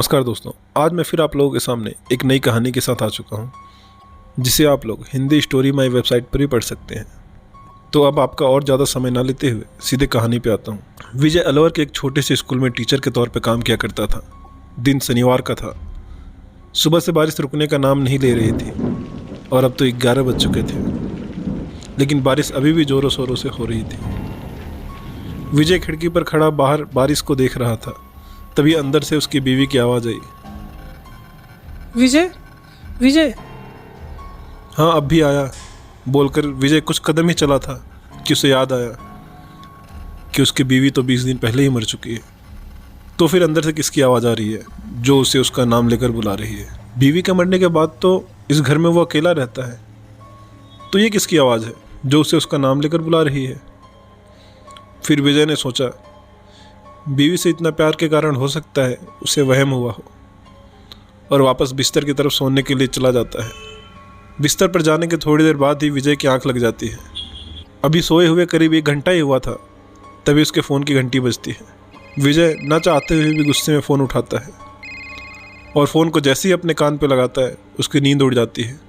नमस्कार दोस्तों, आज मैं फिर आप लोगों के सामने एक नई कहानी के साथ आ चुका हूं, जिसे आप लोग हिंदी स्टोरी माई वेबसाइट पर भी पढ़ सकते हैं। तो अब आपका और ज़्यादा समय ना लेते हुए सीधे कहानी पे आता हूं। विजय अलवर के एक छोटे से स्कूल में टीचर के तौर पे काम किया करता था। दिन शनिवार का था। सुबह से बारिश रुकने का नाम नहीं ले रही थी और अब तो 11 बज चुके थे, लेकिन बारिश अभी भी ज़ोरों शोरों से हो रही थी। विजय खिड़की पर खड़ा बाहर बारिश को देख रहा था। तभी अंदर से उसकी बीवी की आवाज़ आई। विजय विजय हाँ, अब भी आया, बोलकर विजय कुछ कदम ही चला था कि उसे याद आया कि उसकी बीवी तो 20 दिन पहले ही मर चुकी है। तो फिर अंदर से किसकी आवाज़ आ रही है जो उसे उसका नाम लेकर बुला रही है? बीवी के मरने के बाद तो इस घर में वो अकेला रहता है, तो ये किसकी आवाज़ है जो उसे उसका नाम लेकर बुला रही है? फिर विजय ने सोचा, बीवी से इतना प्यार के कारण हो सकता है उसे वहम हुआ हो, और वापस बिस्तर की तरफ सोने के लिए चला जाता है। बिस्तर पर जाने के थोड़ी देर बाद ही विजय की आंख लग जाती है। अभी सोए हुए करीब 1 घंटा ही हुआ था, तभी उसके फ़ोन की घंटी बजती है। विजय ना चाहते हुए भी गुस्से में फ़ोन उठाता है और फ़ोन को जैसे ही अपने कान पर लगाता है उसकी नींद उड़ जाती है।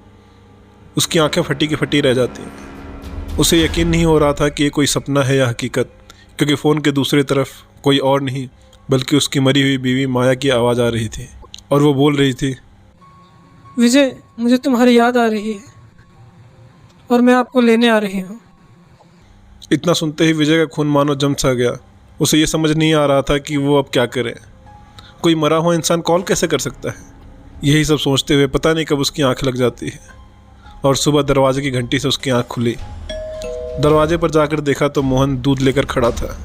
उसकी आंखें फटी की फटी रह जाती हैं। उसे यकीन नहीं हो रहा था कि ये कोई सपना है या हकीकत, क्योंकि फ़ोन के दूसरी तरफ कोई और नहीं बल्कि उसकी मरी हुई बीवी माया की आवाज़ आ रही थी, और वो बोल रही थी, विजय, मुझे तुम्हारी याद आ रही है और मैं आपको लेने आ रही हूँ। इतना सुनते ही विजय का खून मानो जम सा गया। उसे ये समझ नहीं आ रहा था कि वो अब क्या करे। कोई मरा हुआ इंसान कॉल कैसे कर सकता है? यही सब सोचते हुए पता नहीं कब उसकी आंख लग जाती है और सुबह दरवाजे की घंटी से उसकी आंख खुली। दरवाजे पर जाकर देखा तो मोहन दूध लेकर खड़ा था।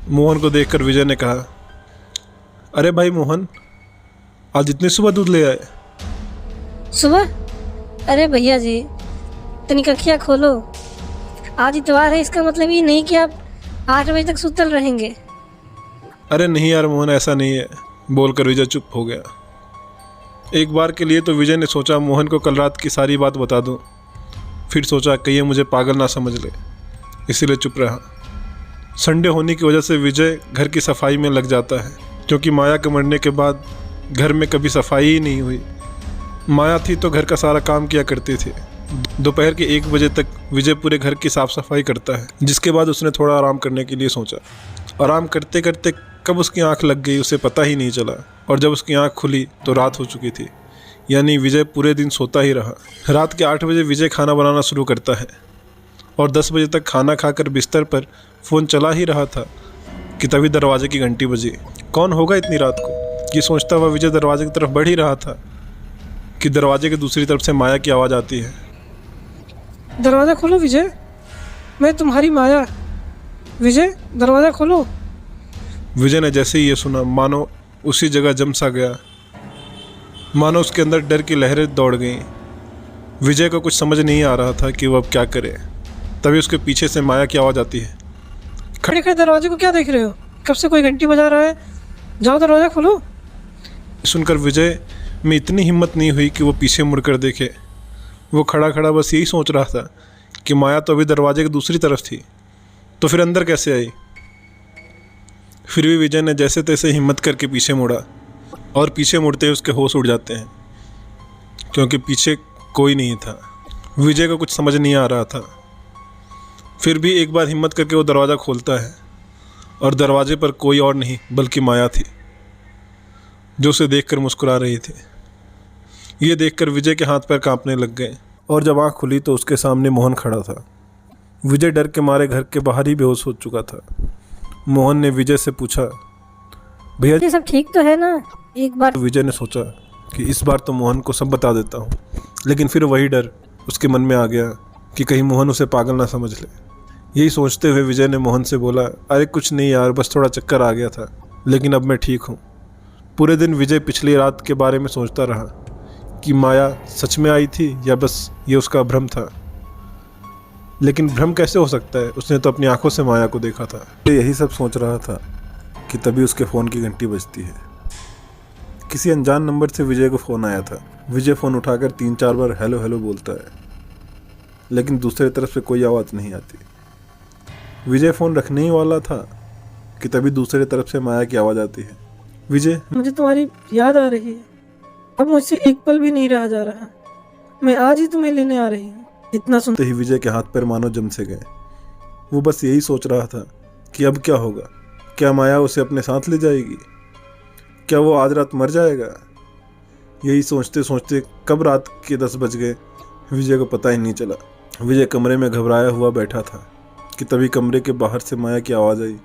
मोहन को देखकर विजय ने कहा, अरे भाई मोहन, आज इतनी सुबह दूध ले आए? सुबह? अरे भैया जी, तनिक अखियाँ खोलो। आज इतवार है, इसका मतलब ये नहीं कि आप 8 बजे तक सुतल रहेंगे। अरे नहीं यार मोहन, ऐसा नहीं है, बोलकर विजय चुप हो गया। एक बार के लिए तो विजय ने सोचा मोहन को कल रात की सारी बात बता दूं। फिर सोचा कहीं मुझे पागल ना समझ ले, इसीलिए चुप रहा। संडे होने की वजह से विजय घर की सफाई में लग जाता है, क्योंकि माया के मरने के बाद घर में कभी सफाई ही नहीं हुई। माया थी तो घर का सारा काम किया करती थी। दोपहर के 1 बजे तक विजय पूरे घर की साफ़ सफाई करता है, जिसके बाद उसने थोड़ा आराम करने के लिए सोचा। आराम करते करते कब उसकी आंख लग गई उसे पता ही नहीं चला, और जब उसकी आंख खुली तो रात हो चुकी थी। यानी विजय पूरे दिन सोता ही रहा। रात के 8 बजे विजय खाना बनाना शुरू करता है और 10 बजे तक खाना खाकर बिस्तर पर फ़ोन चला ही रहा था कि तभी दरवाजे की घंटी बजी। कौन होगा इतनी रात को? ये सोचता हुआ विजय दरवाजे की तरफ बढ़ ही रहा था कि दरवाजे की दूसरी तरफ से माया की आवाज़ आती है। दरवाज़ा खोलो विजय, मैं तुम्हारी माया। विजय, दरवाज़ा खोलो। विजय ने जैसे ही ये सुना, मानो उसी जगह जम सा गया, मानो उसके अंदर डर की लहरें दौड़ गईं। विजय को कुछ समझ नहीं आ रहा था कि वो अब क्या करे। तभी उसके पीछे से माया की आवाज़ आती है। खड़े खड़े दरवाजे को क्या देख रहे हो? कब से कोई घंटी बजा रहा है, जाओ दरवाज़ा खोलो। सुनकर विजय में इतनी हिम्मत नहीं हुई कि वो पीछे मुड़कर देखे। वो खड़ा खड़ा बस यही सोच रहा था कि माया तो अभी दरवाजे की दूसरी तरफ थी, तो फिर अंदर कैसे आई? फिर भी विजय ने जैसे तैसे हिम्मत करके पीछे मुड़ा, और पीछे मुड़ते ही उसके होश उड़ जाते हैं, क्योंकि पीछे कोई नहीं था। विजय को कुछ समझ नहीं आ रहा था। फिर भी एक बार हिम्मत करके वो दरवाज़ा खोलता है, और दरवाजे पर कोई और नहीं बल्कि माया थी, जो उसे देखकर मुस्कुरा रही थी। ये देखकर विजय के हाथ पैर कांपने लग गए, और जब आँख खुली तो उसके सामने मोहन खड़ा था। विजय डर के मारे घर के बाहर ही बेहोश हो चुका था। मोहन ने विजय से पूछा, भैया ये सब ठीक तो है ना? एक बार विजय ने सोचा कि इस बार तो मोहन को सब बता देता हूँ, लेकिन फिर वही डर उसके मन में आ गया कि कहीं मोहन उसे पागल ना समझ ले। यही सोचते हुए विजय ने मोहन से बोला, अरे कुछ नहीं यार, बस थोड़ा चक्कर आ गया था, लेकिन अब मैं ठीक हूँ। पूरे दिन विजय पिछली रात के बारे में सोचता रहा कि माया सच में आई थी या बस ये उसका भ्रम था। लेकिन भ्रम कैसे हो सकता है, उसने तो अपनी आंखों से माया को देखा था। यही सब सोच रहा था कि तभी उसके फ़ोन की घंटी बजती है। किसी अनजान नंबर से विजय को फ़ोन आया था। विजय फ़ोन उठाकर 3-4 बार हेलो हेलो बोलता है, लेकिन दूसरी तरफ से कोई आवाज़ नहीं आती। विजय फ़ोन रखने ही वाला था कि तभी दूसरी तरफ से माया की आवाज़ आती है, विजय, मुझे तुम्हारी याद आ रही है। अब मुझसे एक पल भी नहीं रहा जा रहा। मैं आज ही तुम्हें लेने आ रही हूँ। इतना सुन तो ही विजय के हाथ पैर मानो जम से गए। वो बस यही सोच रहा था कि अब क्या होगा। क्या माया उसे अपने साथ ले जाएगी? क्या वो आज रात मर जाएगा? यही सोचते सोचते कब रात के 10 बज गए विजय को पता ही नहीं चला। विजय कमरे में घबराया हुआ बैठा था कि तभी कमरे के बाहर से माया की आवाज़ आई।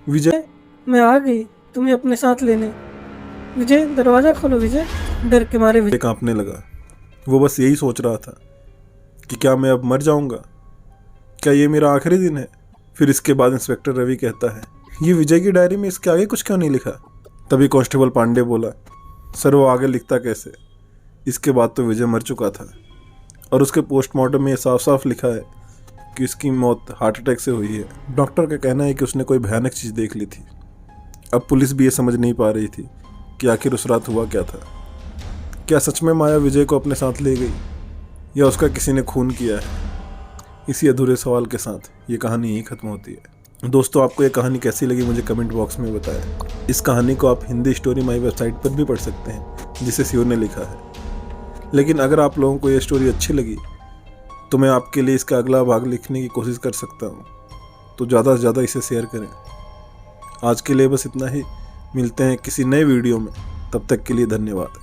विजय, मैं आ गई तुम्हें अपने साथ लेने। विजय, दरवाजा खोलो विजय। डर के मारे विजय कांपने लगा। वो बस यही सोच रहा था कि क्या मैं अब मर जाऊंगा? क्या ये मेरा आखिरी दिन है? फिर इसके बाद इंस्पेक्टर रवि कहता है, ये विजय की डायरी में इसके आगे कुछ क्यों नहीं लिखा? तभी कांस्टेबल पांडे बोला, सर वो आगे लिखता कैसे? इसके बाद तो विजय मर चुका था और उसके पोस्टमार्टम में साफ साफ लिखा है कि इसकी मौत हार्ट अटैक से हुई है। डॉक्टर का कहना है कि उसने कोई भयानक चीज़ देख ली थी। अब पुलिस भी ये समझ नहीं पा रही थी कि आखिर उस रात हुआ क्या था। क्या सच में माया विजय को अपने साथ ले गई या उसका किसी ने खून किया है? इसी अधूरे सवाल के साथ ये कहानी यहीं ख़त्म होती है। दोस्तों, आपको ये कहानी कैसी लगी मुझे कमेंट बॉक्स में बताएं। इस कहानी को आप हिंदी स्टोरी माई वेबसाइट पर भी पढ़ सकते हैं जिसे शिव ने लिखा है। लेकिन अगर आप लोगों को ये स्टोरी अच्छी लगी तो मैं आपके लिए इसका अगला भाग लिखने की कोशिश कर सकता हूँ, तो ज़्यादा से ज़्यादा इसे शेयर करें। आज के लिए बस इतना ही। मिलते हैं किसी नए वीडियो में, तब तक के लिए धन्यवाद।